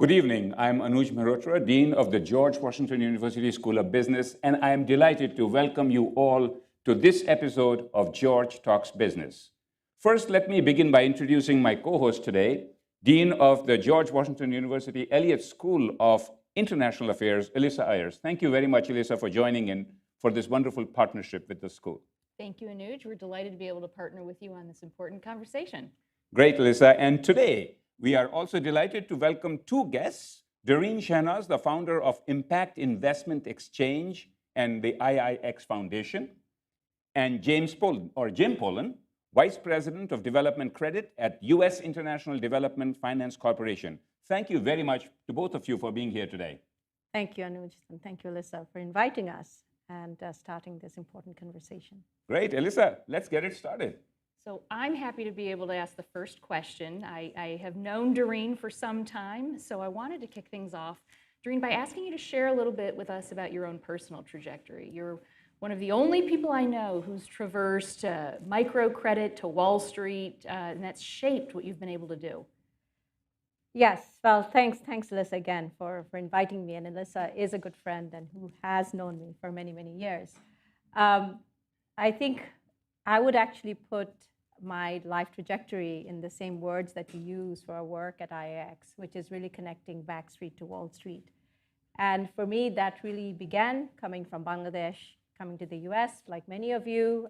Good evening. I'm Anuj Mehrotra, Dean of the George Washington University School of Business, and I am delighted to welcome you all to this episode of George Talks Business. First, let me begin by introducing my co-host today, Dean of the George Washington University Elliott School of International Affairs, Elissa Ayers. Thank you very much, Elissa, for joining in for this wonderful partnership with the school. Thank you, Anuj. We're delighted to be able to partner with you on this important conversation. Great, Elissa. And today, we are also delighted to welcome two guests, Durreen Shahnaz, the founder of Impact Investment Exchange and the IIX Foundation, and Jim Polan, Vice President of Development Credit at U.S. International Development Finance Corporation. Thank you very much to both of you for being here today. Thank you, Anuj, and thank you, Elissa, for inviting us and starting this important conversation. Great, Elissa, let's get it started. So I'm happy to be able to ask the first question. I have known Durreen for some time, so I wanted to kick things off, Durreen, by asking you to share a little bit with us about your own personal trajectory. You're one of the only people I know who's traversed microcredit to Wall Street, and that's shaped what you've been able to do. Yes, well, thanks, Elissa, again, for inviting me. And Elissa is a good friend and who has known me for many, many years. I think I would actually put my life trajectory in the same words that we use for our work at IIX, which is really connecting Back Street to Wall Street. And for me, that really began coming from Bangladesh, coming to the US, like many of you,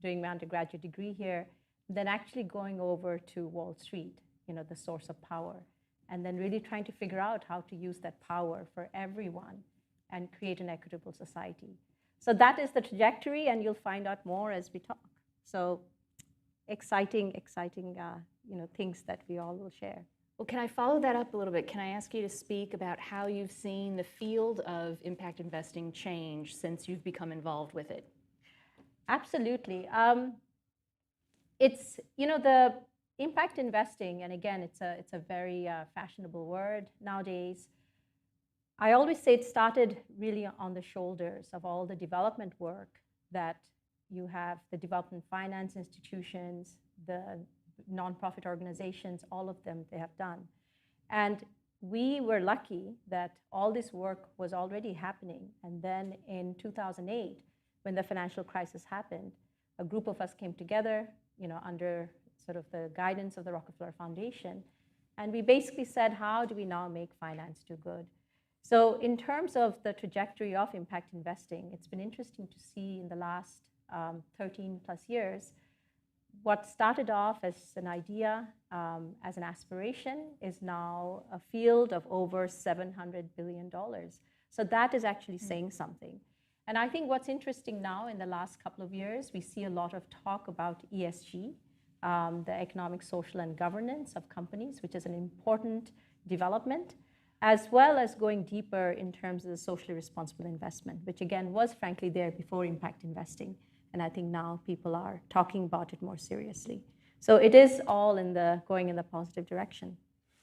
doing my undergraduate degree here, then actually going over to Wall Street, the source of power, and then really trying to figure out how to use that power for everyone and create an equitable society. So that is the trajectory, and you'll find out more as we talk. So exciting, things that we all will share. Well, can I follow that up a little bit? Can I ask you to speak about how you've seen the field of impact investing change since you've become involved with it? Absolutely. It's, the impact investing, and again, it's a very fashionable word nowadays. I always say it started really on the shoulders of all the development work that you have, the development finance institutions, the nonprofit organizations, all of them they have done. And we were lucky that all this work was already happening. And then in 2008, when the financial crisis happened, a group of us came together, under sort of the guidance of the Rockefeller Foundation. And we basically said, how do we now make finance do good? So in terms of the trajectory of impact investing, it's been interesting to see in the last 13 plus years, what started off as an idea, as an aspiration, is now a field of over $700 billion. So that is actually saying something. And I think what's interesting now in the last couple of years, we see a lot of talk about ESG, the economic, social, and governance of companies, which is an important development, as well as going deeper in terms of the socially responsible investment, which again was frankly there before impact investing. And I think now people are talking about it more seriously. So it is all going in the positive direction.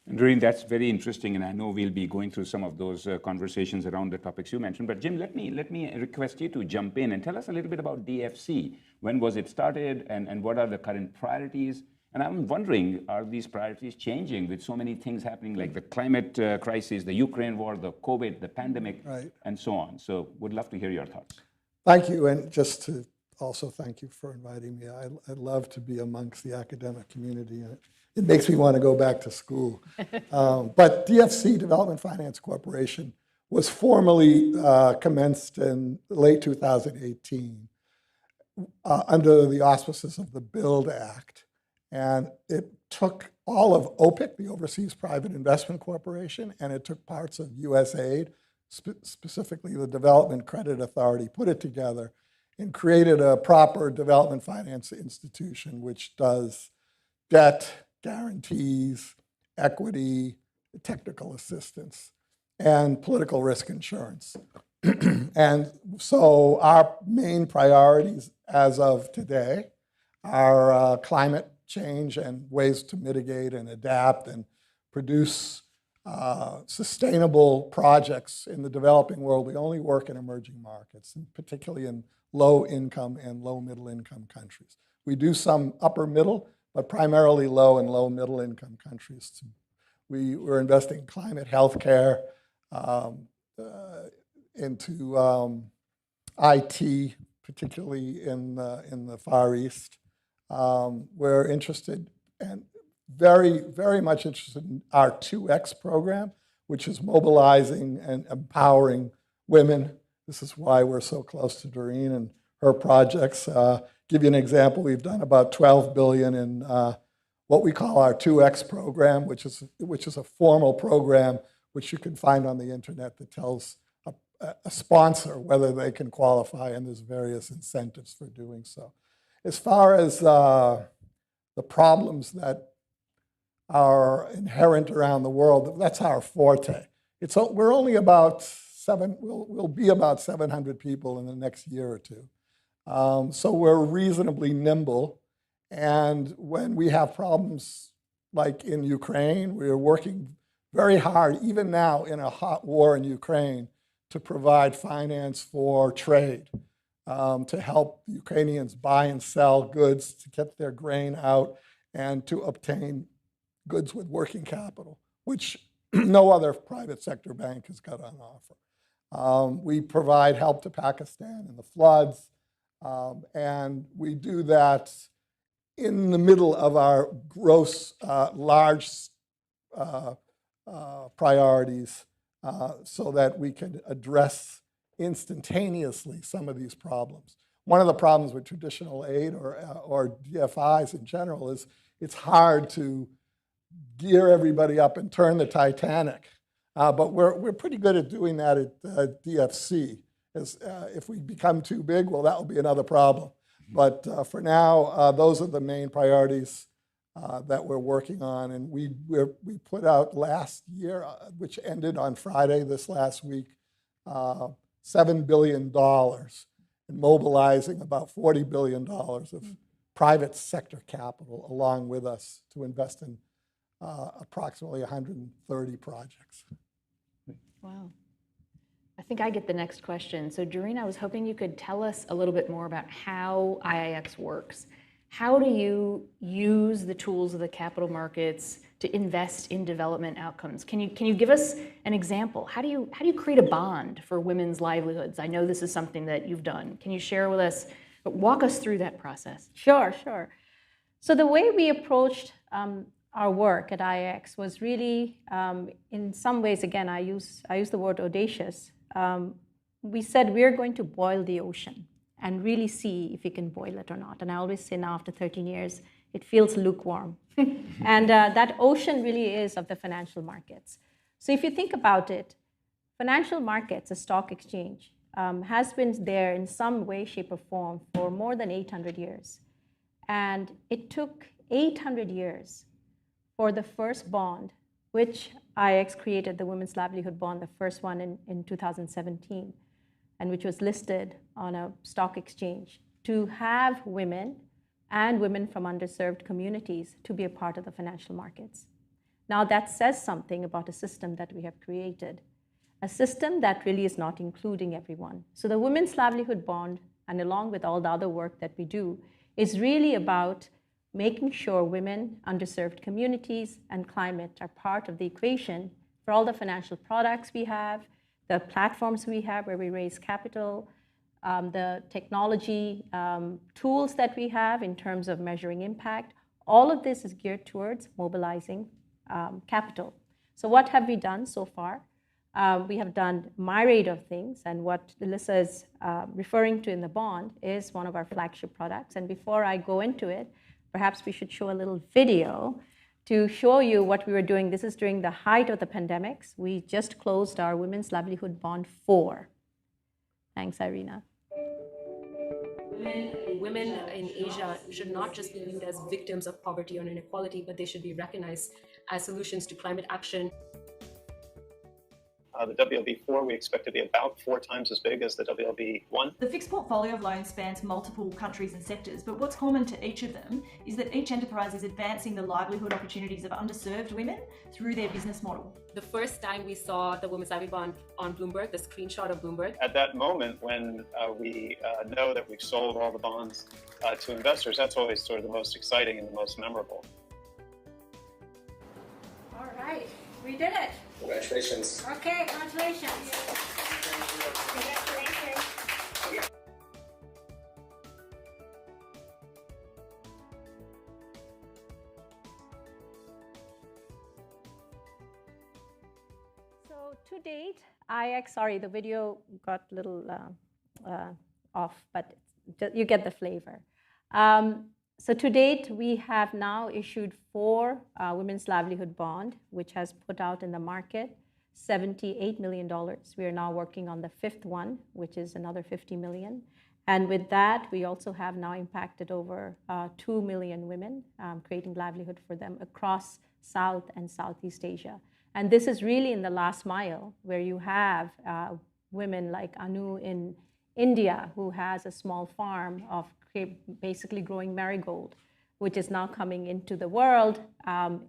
And Durreen, that's very interesting, and I know we'll be going through some of those conversations around the topics you mentioned. But Jim, let me request you to jump in and tell us a little bit about DFC. When was it started, and what are the current priorities? And I'm wondering, are these priorities changing with so many things happening, like the climate crisis, the Ukraine war, the COVID, the pandemic, right, and so on? So would love to hear your thoughts. Thank you, and just to also thank you for inviting me. I love to be amongst the academic community, and it makes me want to go back to school. But DFC, Development Finance Corporation, was formally commenced in late 2018 under the auspices of the BUILD Act. And it took all of OPIC, the Overseas Private Investment Corporation, and it took parts of USAID, specifically the Development Credit Authority, put it together and created a proper development finance institution which does debt, guarantees, equity, technical assistance, and political risk insurance. And so our main priorities as of today are climate change and ways to mitigate and adapt and produce sustainable projects in the developing world. We only work in emerging markets, and particularly in low-income and low-middle-income countries. We do some upper middle, but primarily low and low-middle-income countries to We're investing in climate healthcare, into IT, particularly in the Far East. We're interested and very, very much interested in our 2X program, which is mobilizing and empowering women. This is why we're so close to Durreen and her projects. Give you an example, we've done about $12 billion in what we call our 2X program, which is a formal program which you can find on the internet that tells a sponsor whether they can qualify, and there's various incentives for doing so. As far as the problems that are inherent around the world, that's our forte. We're only about we'll be about 700 people in the next year or two. So we're reasonably nimble. And when we have problems like in Ukraine, we're working very hard, even now in a hot war in Ukraine, to provide finance for trade, to help Ukrainians buy and sell goods, to get their grain out, and to obtain goods with working capital, which no other private sector bank has got on offer. We provide help to Pakistan in the floods, and we do that in the middle of our gross, large priorities, so that we can address instantaneously some of these problems. One of the problems with traditional aid or DFIs in general is it's hard to gear everybody up and turn the Titanic. But we're pretty good at doing that at DFC. If we become too big, well, that will be another problem. But for now, those are the main priorities that we're working on. And we put out last year, which ended on Friday this last week, $7 billion and mobilizing about $40 billion of private sector capital along with us to invest in approximately 130 projects. Wow. I think I get the next question. So Durreen, I was hoping you could tell us a little bit more about how IIX works. How do you use the tools of the capital markets to invest in development outcomes? Can you give us an example? How do you create a bond for women's livelihoods? I know this is something that you've done. Can you share with us, walk us through that process? Sure. So the way we approached our work at IIX was really, in some ways, again, I use the word audacious. We said we're going to boil the ocean and really see if we can boil it or not. And I always say now, after 13 years, it feels lukewarm. And that ocean really is of the financial markets. So if you think about it, financial markets, a stock exchange, has been there in some way, shape, or form for more than 800 years. And it took 800 years for the first bond, which IIX created, the Women's Livelihood Bond, the first one in 2017, and which was listed on a stock exchange, to have women and women from underserved communities to be a part of the financial markets. Now that says something about a system that we have created, a system that really is not including everyone. So the Women's Livelihood Bond, and along with all the other work that we do, is really about making sure women, underserved communities, and climate are part of the equation for all the financial products we have, the platforms we have where we raise capital, the technology tools that we have in terms of measuring impact. All of this is geared towards mobilizing capital. So what have we done so far? We have done a myriad of things, and what Alyssa is referring to in the bond is one of our flagship products. And before I go into it, perhaps we should show a little video to show you what we were doing. This is during the height of the pandemics. We just closed our Women's Livelihood Bond 4. Thanks, Irina. Women in Asia should not just be viewed as victims of poverty or inequality, but they should be recognized as solutions to climate action. The WLB4 we expect to be about 4 times as big as the WLB1. The fixed portfolio of loans spans multiple countries and sectors, but what's common to each of them is that each enterprise is advancing the livelihood opportunities of underserved women through their business model. The first time we saw the Women's Livelihood Bond on Bloomberg, the screenshot of Bloomberg. At that moment when we know that we've sold all the bonds to investors, that's always sort of the most exciting and the most memorable. All right. right, we did it. Congratulations. Okay, congratulations. So to date, sorry, the video got a little off, but you get the flavor. So to date, we have now issued 4 women's livelihood bond, which has put out in the market $78 million. We are now working on the 5th one, which is another $50 million. And with that, we also have now impacted over 2 million women, creating livelihood for them across South and Southeast Asia. And this is really in the last mile, where you have women like Anu in India, who has a small farm of basically growing marigold, which is now coming into the world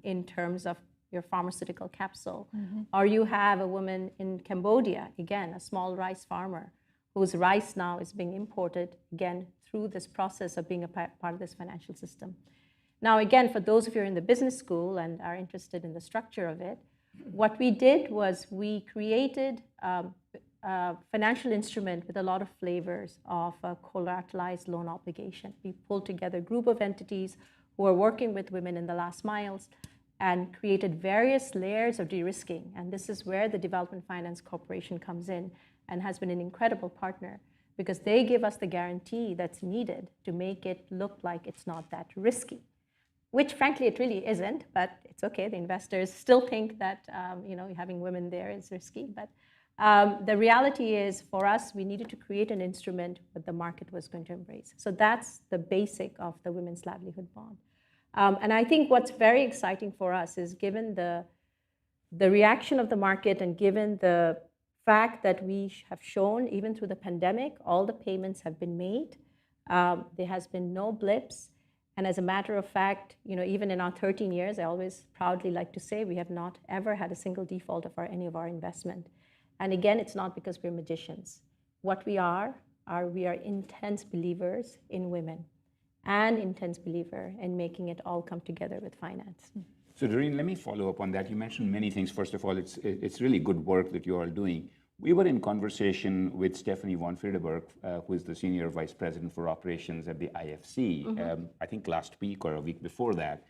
in terms of your pharmaceutical capsule. Or you have a woman in Cambodia, again, a small rice farmer, whose rice now is being imported, again, through this process of being a part of this financial system. Now, again, for those of you who are in the business school and are interested in the structure of it, what we did was we created a financial instrument with a lot of flavors of a collateralized loan obligation. We pulled together a group of entities who are working with women in the last miles and created various layers of de-risking. And this is where the Development Finance Corporation comes in and has been an incredible partner, because they give us the guarantee that's needed to make it look like it's not that risky, which frankly it really isn't, but it's okay. The investors still think that having women there is risky. But the reality is, for us, we needed to create an instrument that the market was going to embrace. So that's the basic of the Women's Livelihood Bond. And I think what's very exciting for us is, given the reaction of the market and given the fact that we have shown, even through the pandemic, all the payments have been made. There has been no blips. And as a matter of fact, even in our 13 years, I always proudly like to say we have not ever had a single default of any of our investment. And again, it's not because we're magicians. What we are intense believers in women and intense believer in making it all come together with finance. So Durreen, let me follow up on that. You mentioned many things. First of all, it's really good work that you're all doing. We were in conversation with Stephanie von Friedeberg, who is the Senior Vice President for Operations at the IFC, I think last week or a week before that.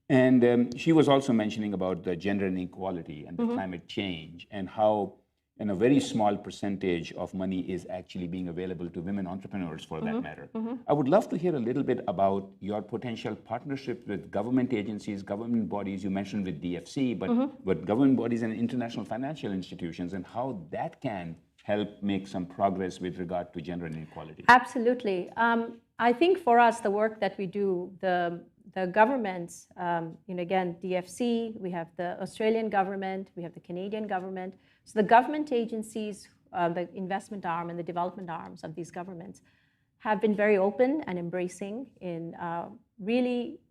And she was also mentioning about the gender inequality and the climate change, and how a very small percentage of money is actually being available to women entrepreneurs, for that matter. I would love to hear a little bit about your potential partnership with government agencies, government bodies. You mentioned with DFC, but government bodies and international financial institutions, and how that can help make some progress with regard to gender inequality. Absolutely. I think for us, the work that we do, the governments, again, DFC, we have the Australian government, we have the Canadian government. So the government agencies, the investment arm and the development arms of these governments have been very open and embracing in really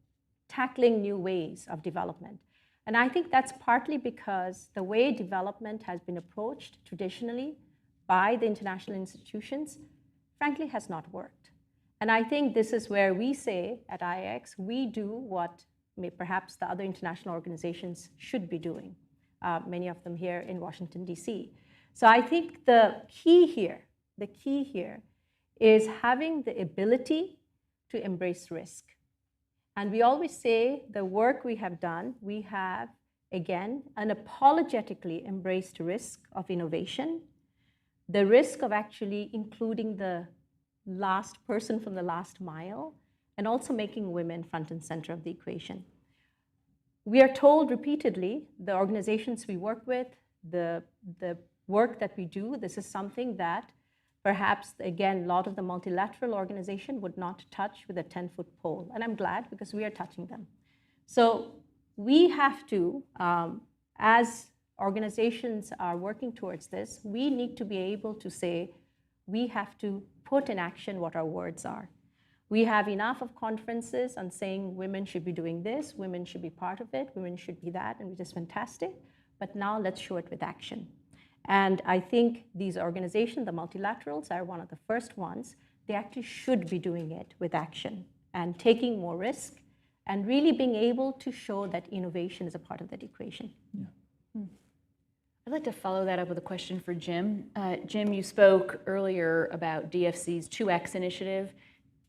tackling new ways of development. And I think that's partly because the way development has been approached traditionally by the international institutions, frankly, has not worked. And I think this is where we say at IX, we do what perhaps the other international organizations should be doing. Many of them here in Washington, D.C. So I think the key here is having the ability to embrace risk. And we always say the work we have done, we have, again, unapologetically embraced risk of innovation, the risk of actually including the last person from the last mile, and also making women front and center of the equation. We are told repeatedly, the organizations we work with, the work that we do, this is something that perhaps, again, a lot of the multilateral organization would not touch with a 10-foot pole. And I'm glad, because we are touching them. So we have to, as organizations are working towards this, we need to be able to say, we have to put in action what our words are. We have enough of conferences on saying women should be doing this, women should be part of it, women should be that, and which is fantastic. But now let's show it with action. And I think these organizations, the multilaterals, are one of the first ones. They actually should be doing it with action and taking more risk and really being able to show that innovation is a part of that equation. I'd like to follow that up with a question for Jim. Jim, you spoke earlier about DFC's 2X initiative.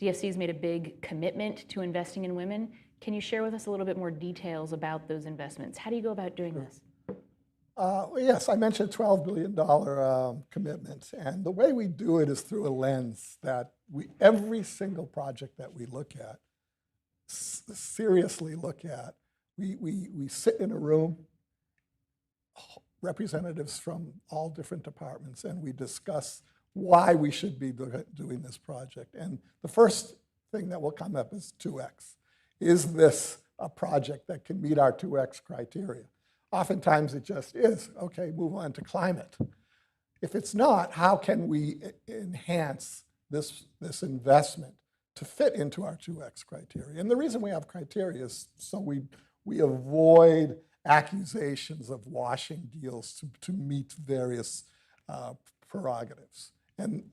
DFC's made a big commitment to investing in women. Can you share with us a little bit more details about those investments? How do you go about doing this? Yes, I mentioned $12 billion commitment. And the way we do it is through a lens that every single project that we look at, seriously look at, we sit in a room, representatives from all different departments, and we discuss why we should be doing this project. And the first thing that will come up is 2X. Is this a project that can meet our 2X criteria? Oftentimes it just is. Okay, move on to climate. If it's not, how can we enhance this investment to fit into our 2X criteria? And the reason we have criteria is so we avoid accusations of washing deals to meet various prerogatives. And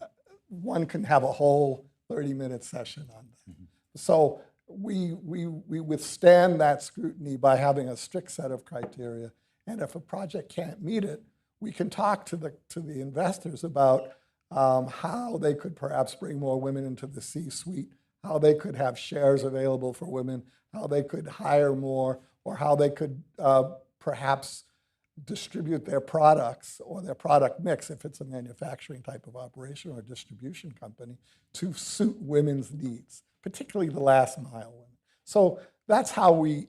one can have a whole 30-minute session on that. So we withstand that scrutiny by having a strict set of criteria. And if a project can't meet it, we can talk to the investors about how they could perhaps bring more women into the C-suite, how they could have shares available for women, how they could hire more, or how they could perhaps distribute their products or their product mix, if it's a manufacturing type of operation or a distribution company, to suit women's needs, particularly the last mile women. So that's how we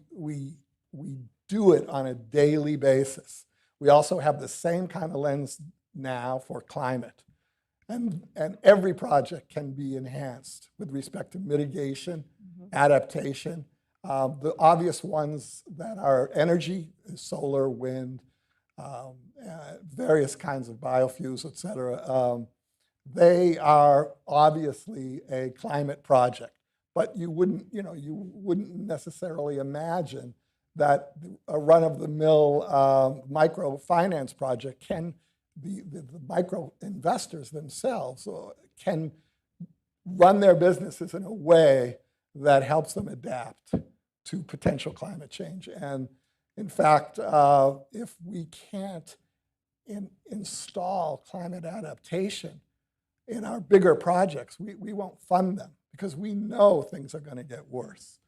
do it on a daily basis. We also have the same kind of lens now for climate. And every project can be enhanced with respect to mitigation, adaptation. The obvious ones that are energy, solar, wind, various kinds of biofuels, et cetera, they are obviously a climate project. But you wouldn't necessarily imagine that a run-of-the-mill microfinance project can, the micro investors themselves can run their businesses in a way that helps them adapt to potential climate change. And in fact, if we can't install climate adaptation in our bigger projects, we won't fund them because we know things are going to get worse.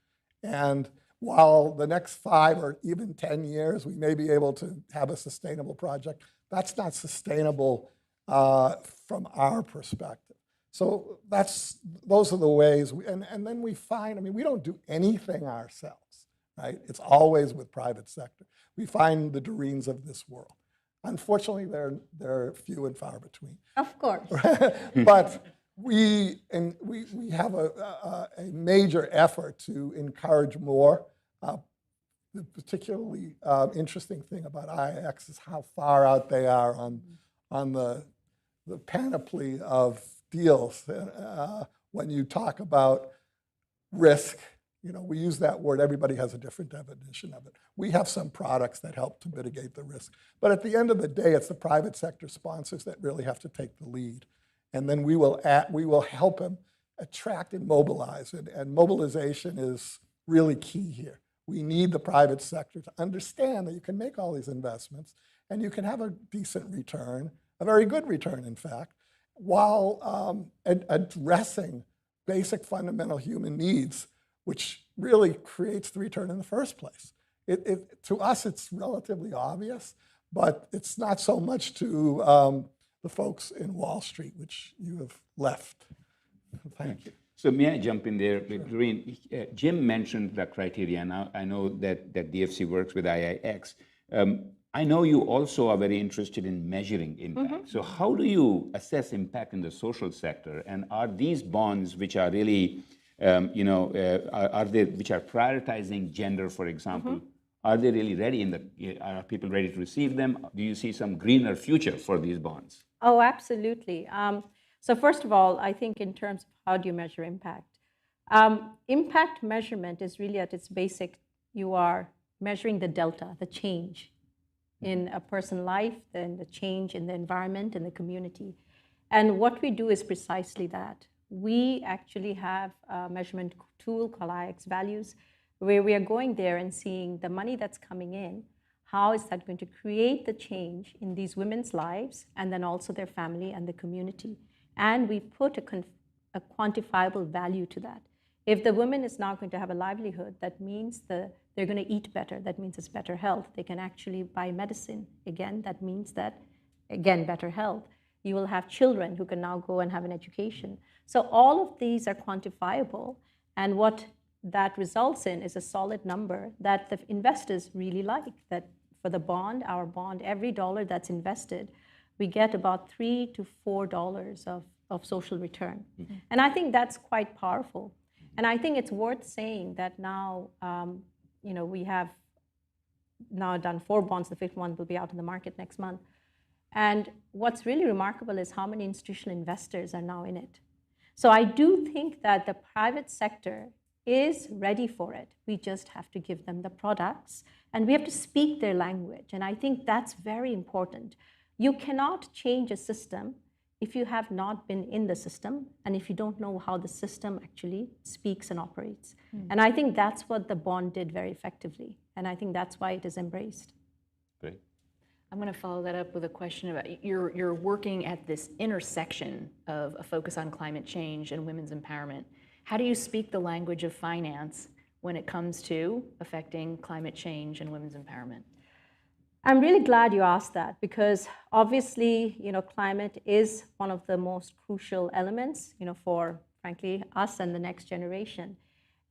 And while the next 5 or even 10 years, we may be able to have a sustainable project, that's not sustainable from our perspective. So those are the ways, and then we find, we don't do anything ourselves, right? It's always with private sector. We find the Durreens of this world. Unfortunately, they're few and far between. Of course. But we have a major effort to encourage more. The particularly interesting thing about IIX is how far out they are on the panoply of deals. When you talk about risk, we use that word, everybody has a different definition of it. We have some products that help to mitigate the risk. But at the end of the day, it's the private sector sponsors that really have to take the lead. And then we will help them attract and mobilize. And mobilization is really key here. We need the private sector to understand that you can make all these investments and you can have a decent return, a very good return, in fact, while addressing basic fundamental human needs, which really creates the return in the first place. To us, it's relatively obvious, but it's not so much to the folks in Wall Street, which you have left. Thank you. So may I jump in there? Durreen, Jim mentioned the criteria, and I know that DFC works with IIX. I know you also are very interested in measuring impact. So how do you assess impact in the social sector? And are these bonds, which are really, which are prioritizing gender, for example, are they really ready? Are people ready to receive them? Do you see some greener future for these bonds? Oh, absolutely. So first of all, I think in terms of how do you measure impact? Impact measurement is really at its basic, you are measuring the delta, the change in a person's life, then the change in the environment and the community. And what we do is precisely that. We actually have a measurement tool called IX Values, where we are going there and seeing the money that's coming in, how is that going to create the change in these women's lives and then also their family and the community. And we put a quantifiable value to that. If the woman is not going to have a livelihood, that means they're going to eat better. That means it's better health. They can actually buy medicine. Again, that means that, again, better health. You will have children who can now go and have an education. So all of these are quantifiable. And what that results in is a solid number that the investors really like. That for the bond, our bond, every dollar that's invested, we get about $3 to $4 of social return. Mm-hmm. And I think that's quite powerful. And I think it's worth saying that now, we have now done 4 bonds. The 5th one will be out in the market next month. And what's really remarkable is how many institutional investors are now in it. So I do think that the private sector is ready for it. We just have to give them the products, and we have to speak their language. And I think that's very important. You cannot change a system if you have not been in the system and if you don't know how the system actually speaks and operates. Mm. And I think that's what the bond did very effectively. And I think that's why it is embraced. Great. I'm going to follow that up with a question about you're working at this intersection of a focus on climate change and women's empowerment. How do you speak the language of finance when it comes to affecting climate change and women's empowerment? I'm really glad you asked that, because obviously, climate is one of the most crucial elements, for, frankly, us and the next generation.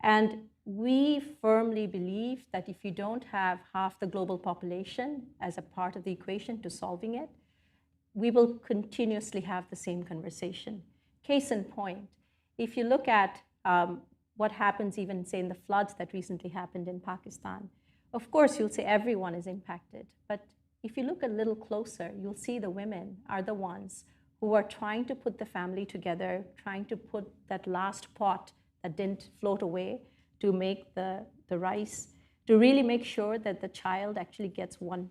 And we firmly believe that if you don't have half the global population as a part of the equation to solving it, we will continuously have the same conversation. Case in point, if you look at what happens even, say, in the floods that recently happened in Pakistan, of course, you'll say everyone is impacted. But if you look a little closer, you'll see the women are the ones who are trying to put the family together, trying to put that last pot that didn't float away to make the rice, to really make sure that the child actually gets one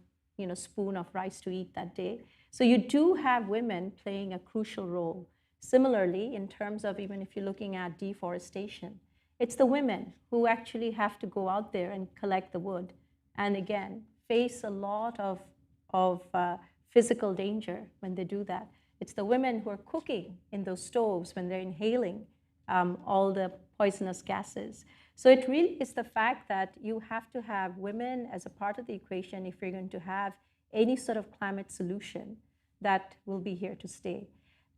spoon of rice to eat that day. So you do have women playing a crucial role. Similarly, in terms of even if you're looking at deforestation, it's the women who actually have to go out there and collect the wood and, again, face a lot of physical danger when they do that. It's the women who are cooking in those stoves when they're inhaling all the poisonous gases. So it really is the fact that you have to have women as a part of the equation if you're going to have any sort of climate solution that will be here to stay.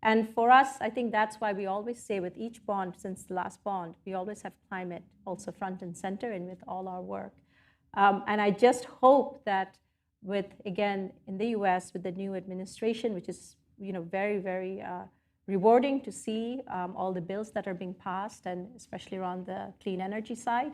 And for us, I think that's why we always say with each bond, since the last bond, we always have climate also front and center and with all our work. And I just hope that with, again, in the US, with the new administration, which is very, very rewarding to see all the bills that are being passed, and especially around the clean energy side,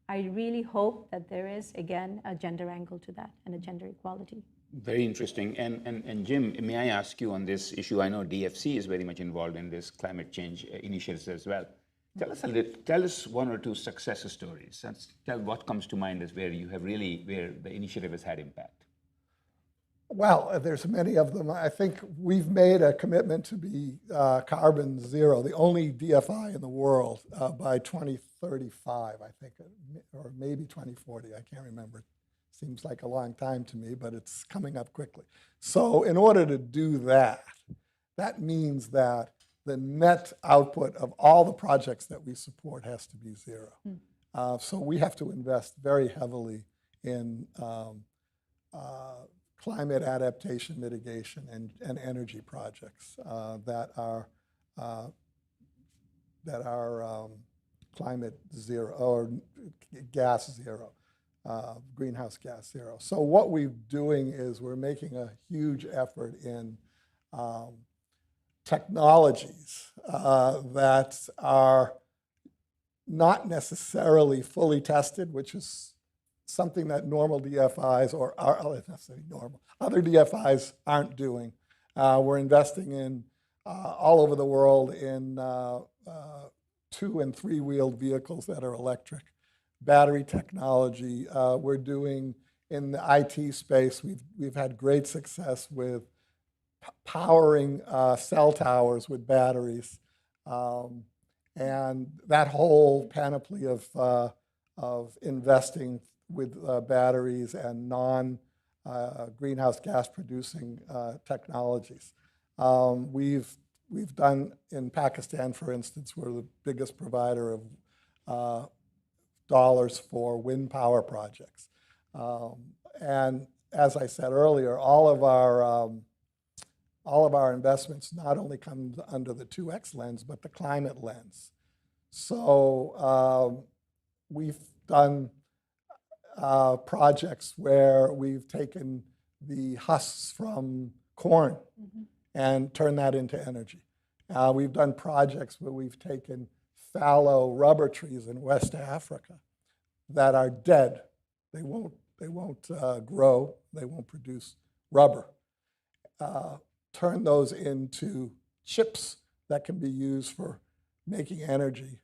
I really hope that there is, again, a gender angle to that and a gender equality. Very interesting. And Jim, may I ask you on this issue? I know DFC is very much involved in this climate change initiatives as well. Tell us 1 or 2 success stories. Tell what comes to mind as where the initiative has had impact. Well, there's many of them. I think we've made a commitment to be carbon zero, the only DFI in the world by 2035, I think, or maybe 2040. I can't remember. Seems like a long time to me, but it's coming up quickly. So in order to do that, that means that the net output of all the projects that we support has to be zero. So we have to invest very heavily in climate adaptation, mitigation, and energy projects that are climate zero or gas zero. Greenhouse gas zero. So what we're doing is we're making a huge effort in technologies that are not necessarily fully tested, which is something that normal DFIs or other DFIs aren't doing. We're investing in all over the world in 2- and 3-wheeled vehicles that are electric. Battery technology. We're doing in the IT space. We've had great success with powering cell towers with batteries, and that whole panoply of of investing with batteries and greenhouse gas producing technologies. We've done in Pakistan, for instance, we're the biggest provider of dollars for wind power projects. And as I said earlier, all of our investments not only come under the 2X lens, but the climate lens. So we've done projects where we've taken the husks from corn and turned that into energy. We've done projects where we've taken fallow rubber trees in West Africa that are dead. They won't grow, they won't produce rubber. Turn those into chips that can be used for making energy,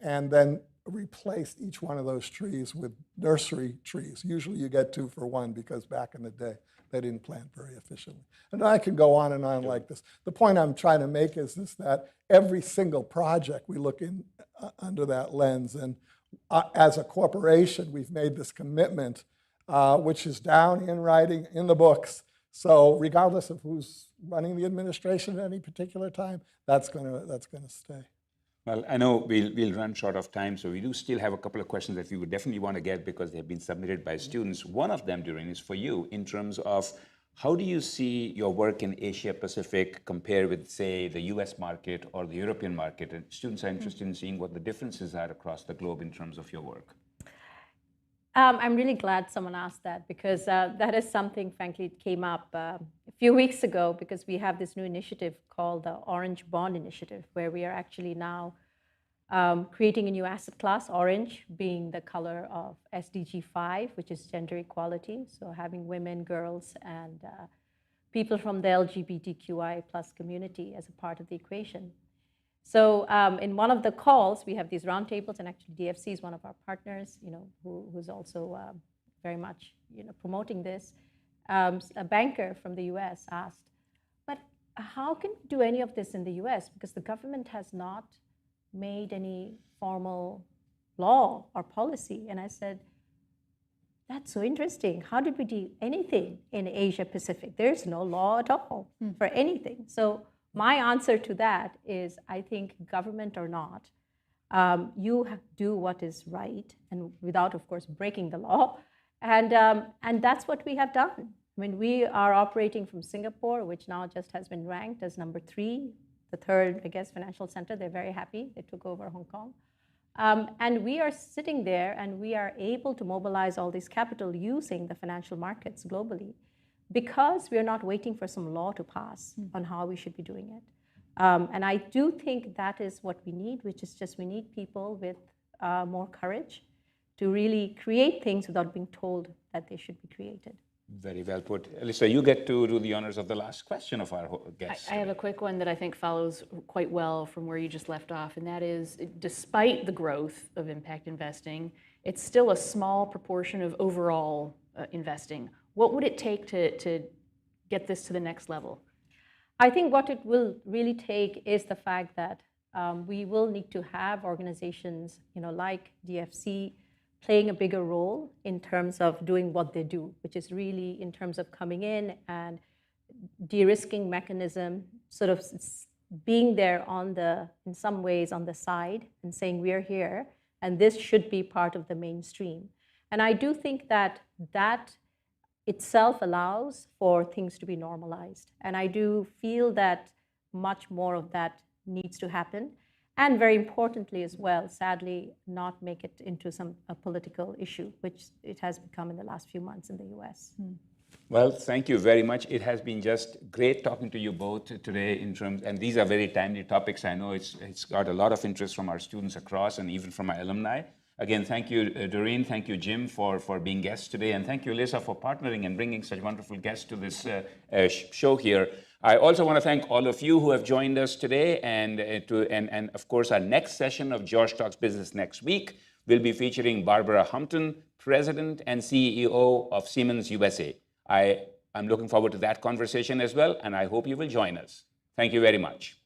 and then replace each one of those trees with nursery trees. Usually you get 2 for 1 because back in the day, they didn't plant very efficiently. And I can go on and on like this. The point I'm trying to make is this, that every single project we look in under that lens. And as a corporation, we've made this commitment, which is down in writing in the books. So regardless of who's running the administration at any particular time, that's gonna stay. Well, I know we'll run short of time, so we do still have a couple of questions that we would definitely want to get because they have been submitted by students. One of them, Durreen, is for you in terms of how do you see your work in Asia Pacific compare with, say, the US market or the European market? And students are interested in seeing what the differences are across the globe in terms of your work. I'm really glad someone asked that because that is something, frankly, it came up a few weeks ago because we have this new initiative called the Orange Bond Initiative, where we are actually now creating a new asset class, orange being the color of SDG 5, which is gender equality. So having women, girls, and people from the LGBTQI plus community as a part of the equation. So in one of the calls, we have these roundtables, and actually DFC is one of our partners, who's also very much, promoting this. A banker from the US asked, but how can we do any of this in the US? Because the government has not made any formal law or policy. And I said, that's so interesting. How did we do anything in Asia Pacific? There's no law at all for anything. So my answer to that is, I think government or not, you do what is right, and without, of course, breaking the law. And that's what we have done. I mean, we are operating from Singapore, which now just has been ranked as number 3, the 3rd, I guess, financial center. They're very happy. They took over Hong Kong. And we are sitting there, and we are able to mobilize all this capital using the financial markets globally, because we are not waiting for some law to pass on how we should be doing it. And I do think that is what we need, which is just we need people with more courage to really create things without being told that they should be created. Very well put. Alyssa, you get to do the honors of the last question of our guest. I have a quick one that I think follows quite well from where you just left off, and that is, despite the growth of impact investing, it's still a small proportion of overall investing. What would it take to get this to the next level? I think what it will really take is the fact that we will need to have organizations, like DFC, playing a bigger role in terms of doing what they do, which is really in terms of coming in and de-risking mechanism, sort of being there in some ways on the side and saying we're here and this should be part of the mainstream. And I do think that itself allows for things to be normalized. And I do feel that much more of that needs to happen. And very importantly as well, sadly, not make it into a political issue, which it has become in the last few months in the US. Well, thank you very much. It has been just great talking to you both today and these are very timely topics. I know it's got a lot of interest from our students across and even from our alumni. Again, thank you, Durreen. Thank you, Jim, for being guests today. And thank you, Alyssa, for partnering and bringing such wonderful guests to this show here. I also want to thank all of you who have joined us today. And of course, our next session of George Talks Business next week will be featuring Barbara Humpton, President and CEO of Siemens USA. I'm looking forward to that conversation as well, and I hope you will join us. Thank you very much.